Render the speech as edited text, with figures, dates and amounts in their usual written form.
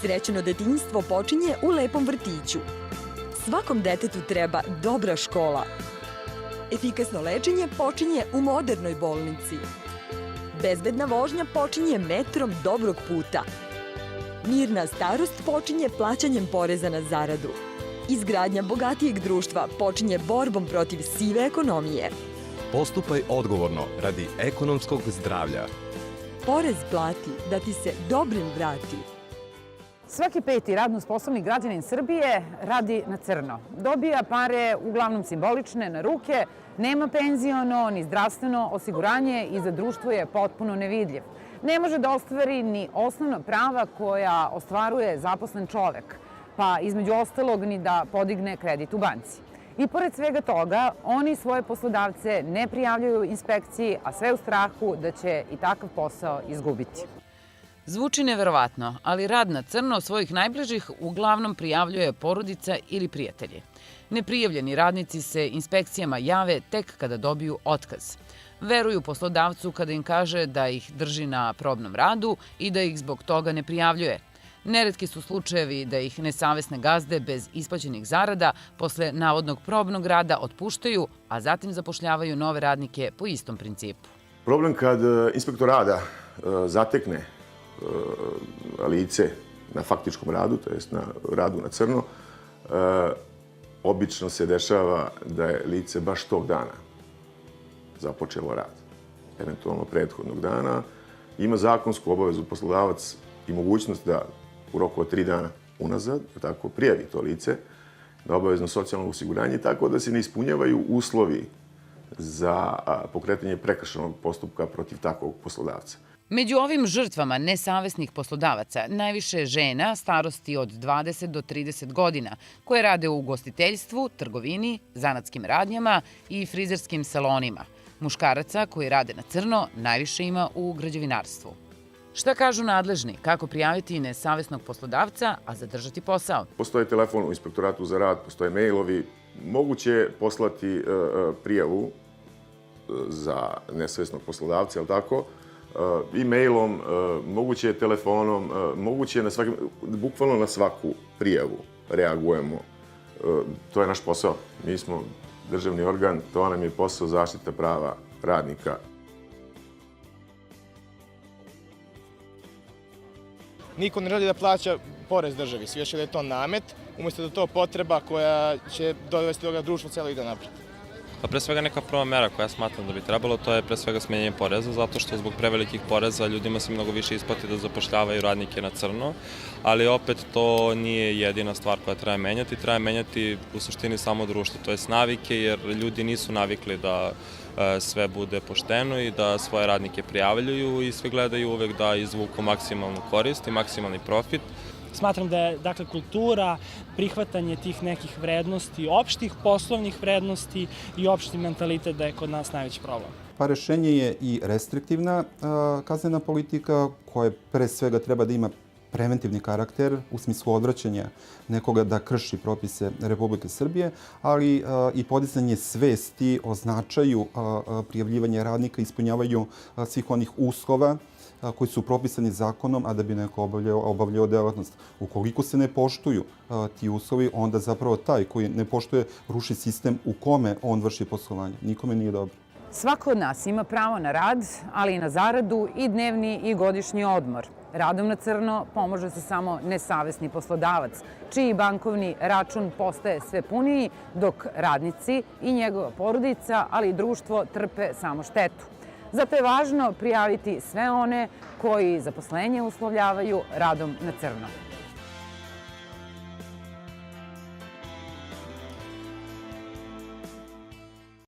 Srećno detinjstvo počinje u lepom vrtiću. Svakom detetu treba dobra škola. Efikasno lečenje počinje u modernoj bolnici. Bezbedna vožnja počinje metrom dobrog puta. Mirna starost počinje plaćanjem poreza na zaradu. Izgradnja bogatijeg društva počinje borbom protiv sive ekonomije. Postupaj odgovorno radi ekonomskog zdravlja. Porez plati da ti se dobrim vrati. Svaki peti radno sposobni građanin Srbije radi na crno. Dobija pare, uglavnom simbolične, na ruke, nema penziono ni zdravstveno osiguranje i za društvo je potpuno nevidljiv. Ne može da ostvari ni osnovna prava koja ostvaruje zaposlen čovek, pa između ostalog ni da podigne kredit u banci. I pored svega toga, oni svoje poslodavce ne prijavljuju inspekciji, a sve u strahu da će i takav posao izgubiti. Zvuči neverovatno, ali rad na crno svojih najbližih uglavnom prijavljuje porodica ili prijatelji. Neprijavljeni radnici se inspekcijama jave tek kada dobiju otkaz. Veruju poslodavcu kada im kaže da ih drži na probnom radu i da ih zbog toga ne prijavljuje. Neretki su slučajevi da ih nesavesne gazde bez isplaćenih zarada posle navodnog probnog rada otpuštaju, a zatim zapošljavaju nove radnike po istom principu. Problem kad inspektor rada zatekne lice na faktičkom radu, to jest na radu na crno, obično se dešava da je lice baš tog dana započelo rad. Eventualno prethodnog dana ima zakonsku obavezu poslodavac i mogućnost da u roku od 3 dana unazad, tako prijavi to lice na obavezno socijalno osiguranje, tako da se ne ispunjavaju uslovi za pokretanje prekršajnog postupka protiv takvog poslodavca. Među ovim žrtvama nesavesnih poslodavaca najviše je žena starosti od 20 do 30 godina koje rade u ugostiteljstvu, trgovini, zanatskim radnjama i frizerskim salonima. Muškaraca koji rade na crno najviše ima u građevinarstvu. Šta kažu nadležni? Kako prijaviti nesavesnog poslodavca, a zadržati posao? Postoje telefon u inspektoratu za rad, postoje mailovi. Moguće je poslati prijavu za nesavesnog poslodavca, je li tako? E-mailom, moguće je telefonom, moguće je bukvalno na svaku prijavu reagujemo. To je naš posao. Mi smo državni organ, to nam je posao zaštita prava radnika. Niko ne želi da plaća porez državi, svi još da je to namet, umjesto da je to potreba koja će dovesti toga društvo celo ide napred. Pa pre svega neka prva mera koja smatram da bi trebalo, to je pre svega smanjenje poreza, zato što zbog prevelikih poreza ljudima se mnogo više isplati da zapošljavaju radnike na crno, ali opet to nije jedina stvar koja treba menjati u suštini samo društvo, to je navike, jer ljudi nisu navikli da sve bude pošteno i da svoje radnike prijavljuju i svi gledaju uvek da izvuku maksimalnu korist i maksimalni profit. Smatram da je kultura, prihvatanje tih nekih vrednosti, opštih poslovnih vrednosti i opšti mentalitet da je kod nas najveći problem. Pa rešenje je i restriktivna kaznena politika koja pre svega treba da ima preventivni karakter u smislu odvraćanja nekoga da krši propise Republike Srbije, ali i podizanje svesti o značaju prijavljivanja radnika, ispunjavaju svih onih uslova koji su propisani zakonom, a da bi neko obavljao delatnost. Ukoliko se ne poštuju ti uslovi, onda zapravo taj koji ne poštuje ruši sistem u kome on vrši poslovanje. Nikome nije dobro. Svako od nas ima pravo na rad, ali i na zaradu i dnevni i godišnji odmor. Radom na crno pomože se samo nesavesni poslodavac, čiji bankovni račun postaje sve puniji, dok radnici i njegova porodica, ali i društvo trpe samo štetu. Zato je važno prijaviti sve one koji zaposlenje uslovljavaju radom na crno.